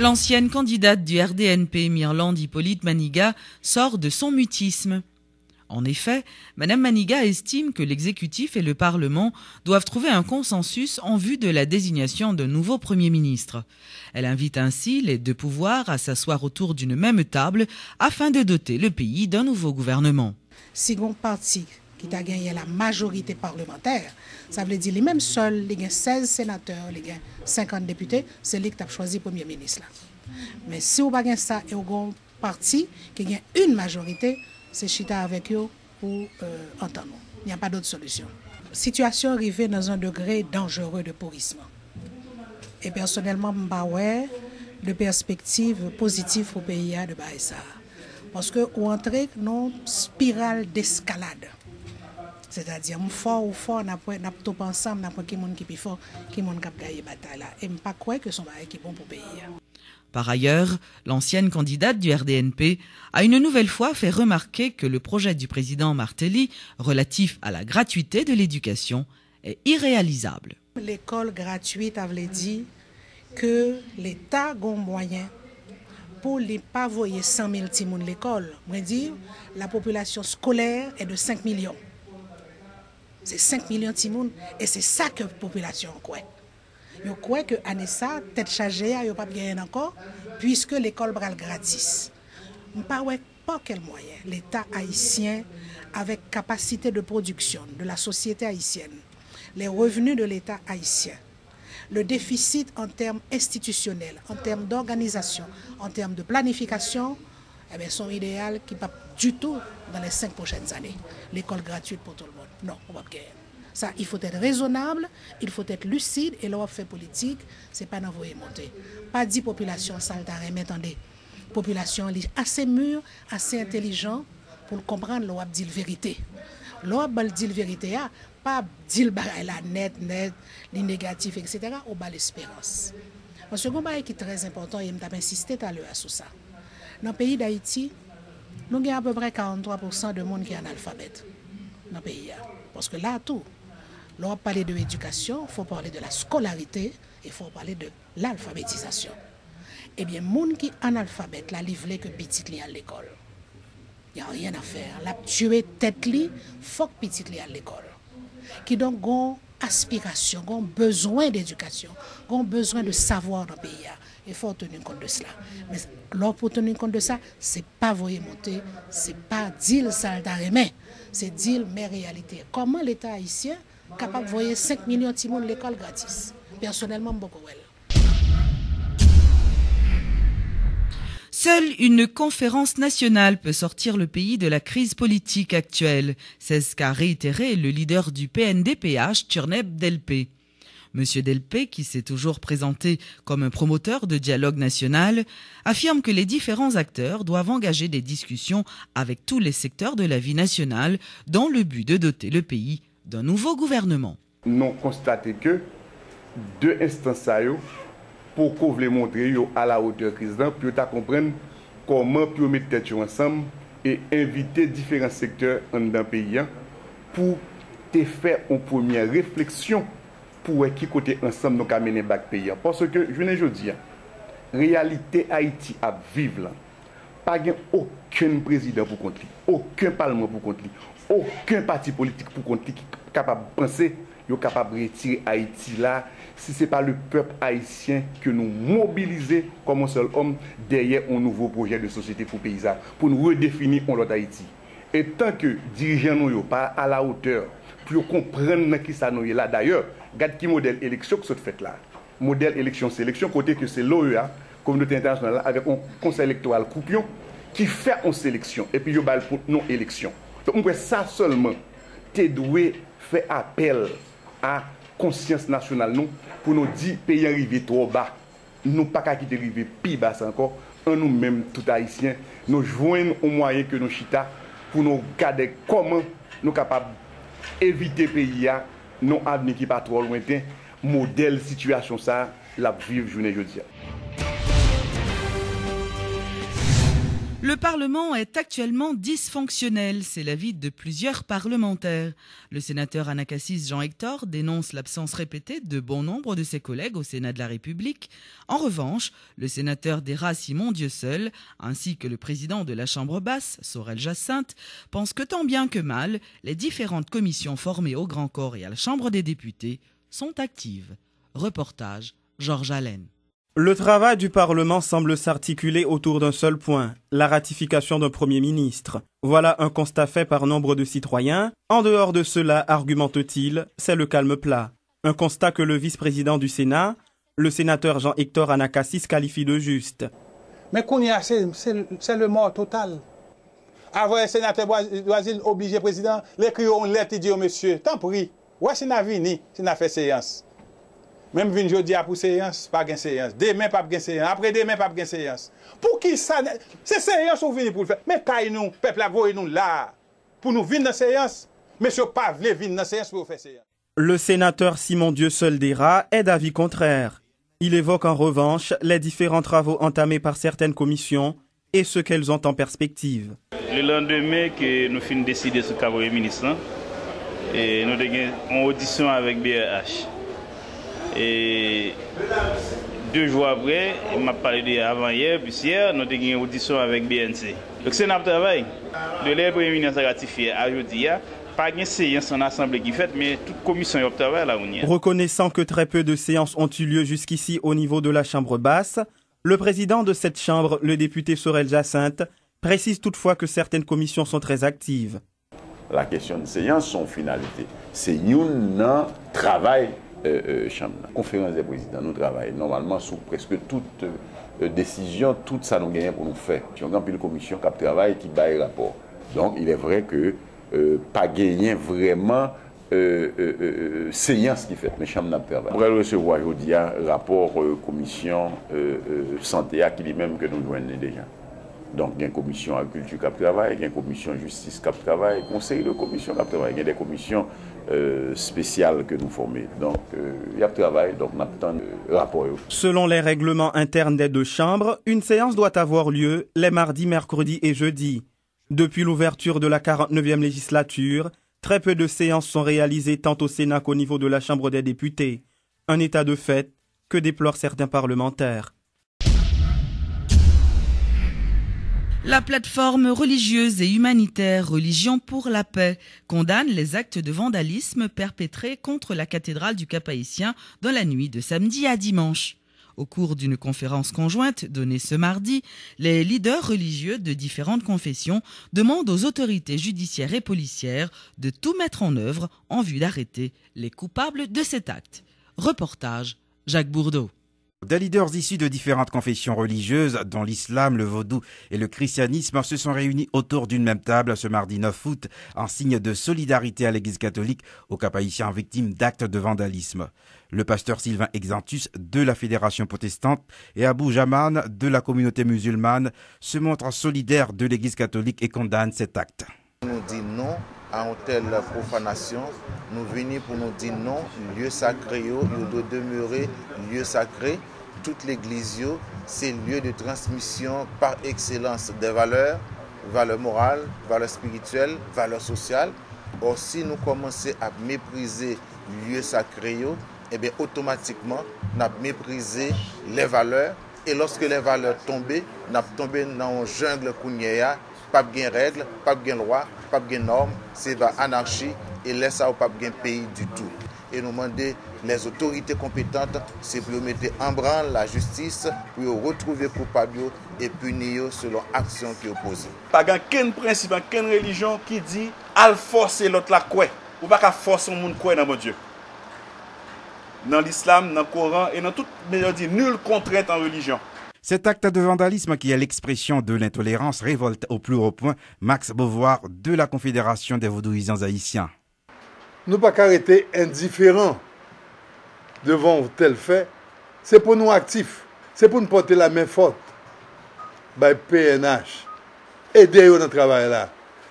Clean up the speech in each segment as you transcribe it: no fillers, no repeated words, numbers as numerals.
L'ancienne candidate du RDNP, Mirlande Hippolyte Maniga, sort de son mutisme. En effet, Mme Maniga estime que l'exécutif et le Parlement doivent trouver un consensus en vue de la désignation d'un nouveau Premier ministre. Elle invite ainsi les deux pouvoirs à s'asseoir autour d'une même table afin de doter le pays d'un nouveau gouvernement. Si un parti qui a gagné la majorité parlementaire, ça veut dire les mêmes seuls, les 16 sénateurs, les 50 députés, c'est lui qui a choisi Premier ministre. Mais si vous n'avez pas ça et vous avez un parti qui gagne une majorité, c'est chita avec eux pour entendre. Il n'y a pas d'autre solution. Situation arrivée dans un degré dangereux de pourrissement. Et personnellement, je n'ai pas de perspective positive pour le pays de Baïssa. Parce que vous entrez dans une spirale d'escalade. C'est-à-dire, fort ou fort, on a tout ensemble, on a qui est plus fort, qui est qui a gagné la bataille. Et je ne crois pas que son bail est bon pour le pays. Par ailleurs, l'ancienne candidate du RDNP a une nouvelle fois fait remarquer que le projet du président Martelly relatif à la gratuité de l'éducation est irréalisable. L'école gratuite avait dit que l'État a un moyen pour ne pas envoyer 100 000 petits à l'école. Je dire la population scolaire est de 5 millions. C'est 5 millions de petits et c'est ça que la population croit. Je crois que Anessa, tête chargée, il n'y a pas gagné encore, puisque l'école est gratis. Je ne sais pas quel moyen l'État haïtien, avec capacité de production de la société haïtienne, les revenus de l'État haïtien, le déficit en termes institutionnels, en termes d'organisation, en termes de planification, eh bien, sont idéales qui ne sont pas du tout dans les 5 prochaines années. L'école gratuite pour tout le monde. Non, on va pas gagner. Ça, il faut être raisonnable, il faut être lucide, et là, on fait politique, ce n'est pas d'envoyer monter. Pas dit population saltarée, mais attendez, population assez mûre, assez intelligent pour comprendre, l'on dit la vérité. L'on dit la vérité, pas dire la net, les négatifs, etc., on bat l'espérance. Un second bail qui est très important, et je vais insister tout à l'heure sur ça. Dans le pays d'Haïti, nous avons à peu près 43% de monde qui est analphabète. Dans le pays. Parce que là, tout. Lorsqu'on parle de l'éducation, il faut parler de la scolarité et il faut parler de l'alphabétisation. Eh bien, les gens qui sont analphabètes, la livrent que petit li à l'école. Il n'y a rien à faire. La tuer tête li, faut que petit li à l'école. Qui donc ont aspiration, ont besoin d'éducation, ont besoin de savoir dans le pays. Il faut tenir compte de cela. Mais pour tenir compte de ça, ce n'est pas voyer monter, ce n'est pas dire ça d'arrêt, c'est dire mes réalités. Comment l'État haïtien est capable de voyer 5 millions de timons de l'école gratis? Personnellement, beaucoup. Seule une conférence nationale peut sortir le pays de la crise politique actuelle. C'est ce qu'a réitéré le leader du PNDPH, Turneb Delpé. Monsieur Delpé, qui s'est toujours présenté comme un promoteur de dialogue national, affirme que les différents acteurs doivent engager des discussions avec tous les secteurs de la vie nationale dans le but de doter le pays d'un nouveau gouvernement. Nous avons constaté que deux instances pour qu'on voulait montrer à la hauteur président, pour comprendre comment pour mettre tête ensemble et inviter différents secteurs dans le pays pour te faire une première réflexion pour qui côté ensemble nous mener back pays. Parce que je ne dis réalité Haïti à vivre là. Pas aucun président pour contre lui, aucun parlement pour contre lui, aucun parti politique pour contre lui qui est capable de penser, capable de retirer Haïti là. Si ce n'est pas le peuple haïtien que nous mobilisons comme un seul homme derrière un nouveau projet de société pour les paysans, pour nous redéfinir l'autre Haïti. Et tant que dirigeants nous sont pas à la hauteur pour comprendre qui ça nous est là. D'ailleurs, regarde qui modèle élection que ce fait là. Modèle élection-sélection, côté que c'est l'OEA, communauté internationale, avec un conseil électoral coupion, qui fait une sélection. Et puis, je parle pour non-élection. Donc, ça seulement, tu dois faire appel à conscience nationale nous pour nous dire pays arrivé trop bas, nous pas qu'à quitter arrivé plus bas encore, en nous-mêmes tout haïtiens, nous joignons au moyen que nous chita pour nous garder comment nous capables éviter pays à non avenir qui pas trop lointain, modèle situation ça la vivre journée jeudi. Le Parlement est actuellement dysfonctionnel, c'est l'avis de plusieurs parlementaires. Le sénateur Anacassis Jean-Hector dénonce l'absence répétée de bon nombre de ses collègues au Sénat de la République. En revanche, le sénateur d'Era Simon Dieusseul, ainsi que le président de la Chambre basse, Sorel Jacinthe, pensent que tant bien que mal, les différentes commissions formées au Grand Corps et à la Chambre des députés sont actives. Reportage, Georges Allen. Le travail du Parlement semble s'articuler autour d'un seul point, la ratification d'un Premier ministre. Voilà un constat fait par nombre de citoyens. En dehors de cela, argumente-t-il, c'est le calme plat. Un constat que le vice-président du Sénat, le sénateur Jean-Hector Anacassis, qualifie de juste. Mais Kounia, c'est le mort total. Avant le sénateur Boisille obligé président, l'écrire une lettre et dire monsieur, tant pis, ouais, c'est n'a vini, c'est n'a fait séance. Même vin jodi a pour séance, pas gain séance. Demain pas gain séance, après demain pas gain séance. Pour qui ça c'est séance ou vini pour le faire. Mais kay nous, peuple a voyer nous là pour nous venir dans séance. Monsieur pas vle venir dans séance pour faire séance. Le sénateur Simon Dieusseul d'Era est d'avis contraire. Il évoque en revanche les différents travaux entamés par certaines commissions et ce qu'elles ont en perspective. Le lendemain que nous finissons décider sur le Premier ministre, et nous avons une audition avec BRH. Et 2 jours après, il m'a parlé d'avant-hier, puis hier, nous avons une audition avec BNC. Donc c'est notre travail. De l'air Premier ministre ratifié à aujourd'hui, pas de séance en assemblée qui fait, mais toute commission est au travail là où on y est. Reconnaissant que très peu de séances ont eu lieu jusqu'ici au niveau de la Chambre basse, le président de cette Chambre, le député Sorel Jacinthe, précise toutefois que certaines commissions sont très actives. La question de séance, son finalité, c'est un travail Chambre. Conférence des présidents, nous travaillons normalement sur presque toute décision, tout ça nous gagne pour nous faire. Il y a une commission qui travaille, qui bat les rapports. Donc il est vrai que pas gagner vraiment séance qui fait, mais Chambre n'a pas travaillé. On va recevoir aujourd'hui un rapport commission santé qui dit même que nous joignons déjà. Donc, il y a une commission agriculture qui travaille, il y a une commission justice qui travaille, conseil de commission qui travaille, il y a des commissions spéciales que nous formons. Donc, il y a travail, donc on attend le rapport. Selon les règlements internes des 2 chambres, une séance doit avoir lieu les mardis, mercredis et jeudis. Depuis l'ouverture de la 49e législature, très peu de séances sont réalisées tant au Sénat qu'au niveau de la Chambre des députés. Un état de fait que déplorent certains parlementaires. La plateforme religieuse et humanitaire Religion pour la paix condamne les actes de vandalisme perpétrés contre la cathédrale du Cap-Haïtien dans la nuit de samedi à dimanche. Au cours d'une conférence conjointe donnée ce mardi, les leaders religieux de différentes confessions demandent aux autorités judiciaires et policières de tout mettre en œuvre en vue d'arrêter les coupables de cet acte. Reportage, Jacques Bourdeau. Des leaders issus de différentes confessions religieuses, dont l'islam, le vaudou et le christianisme, se sont réunis autour d'une même table ce mardi 9 août en signe de solidarité à l'Église catholique au Cap-Haïtien victime d'actes de vandalisme. Le pasteur Sylvain Exantus de la Fédération protestante et Abou Jaman de la communauté musulmane se montrent solidaires de l'Église catholique et condamnent cet acte. Nous dit non à une telle profanation, nous venons pour nous dire non, lieu sacré, il doit demeurer lieu sacré. Toute l'église, c'est lieu de transmission par excellence des valeurs, valeurs morales, valeurs spirituelles, valeurs sociales. Or, si nous commençons à mépriser lieu sacré, eh bien, automatiquement, nous avons méprisé les valeurs. Et lorsque les valeurs tombent, nous avons tombé dans une jungle kounyaya. Pas de règles, pas de loi, pas de normes, c'est l'anarchie et laisse ça pas de pays du tout. Et nous demandons les autorités compétentes, c'est pour mettre en branle la justice, pour retrouver coupable et punir selon l'action qui est opposée. Pas aucun principe, aucune religion qui dit à forcer l'autre la quoi. Ou pas qu'à forcer le monde quoi dans mon Dieu. Dans l'islam, dans le Coran et dans toute mélodie, nulle contrainte en religion. Cet acte de vandalisme qui est l'expression de l'intolérance révolte au plus haut point Max Beauvoir de la Confédération des vaudouisants haïtiens. Nous ne pouvons pas arrêter indifférents devant tel fait. C'est pour nous actifs. C'est pour nous porter la main forte. By PNH. Aider dans le travail là.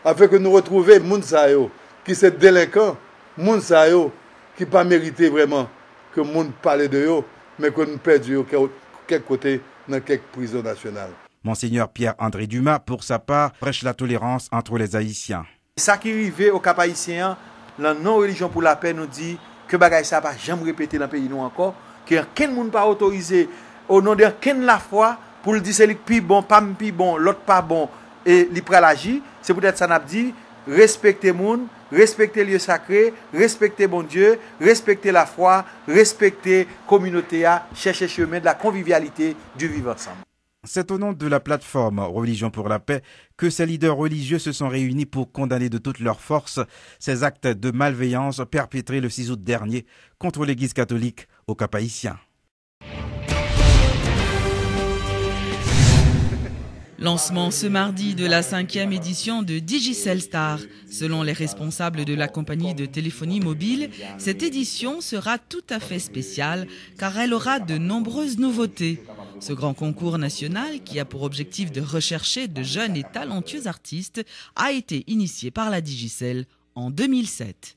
Afin que nous retrouvions Mounsayo qui sont délinquants. Mounsayo qui pas mérité vraiment que le monde parle de eux, mais que nous perdions quelque côté dans quelques prisons nationales. Monseigneur Pierre-André Dumas, pour sa part, prêche la tolérance entre les Haïtiens. Ça qui arrive au Cap haïtien, la non-religion pour la paix nous dit que bagay ça va jamais répéter dans le pays nous encore, que aucun monde pas autorisé au nom de la foi pour le dire c'est plus bon, pas plus bon, l'autre pas bon et li pral agir. C'est peut-être ça n'a dit respecter monde, respecter lieu sacré, respecter bon Dieu, respecter la foi, respecter communauté, chercher chemin de la convivialité du vivre ensemble. C'est au nom de la plateforme Religion pour la paix que ces leaders religieux se sont réunis pour condamner de toute leur force ces actes de malveillance perpétrés le 6 août dernier contre l'Église catholique au Cap haïtien. Lancement ce mardi de la 5e édition de Digicel Star. Selon les responsables de la compagnie de téléphonie mobile, cette édition sera tout à fait spéciale car elle aura de nombreuses nouveautés. Ce grand concours national, qui a pour objectif de rechercher de jeunes et talentueux artistes, a été initié par la Digicel en 2007.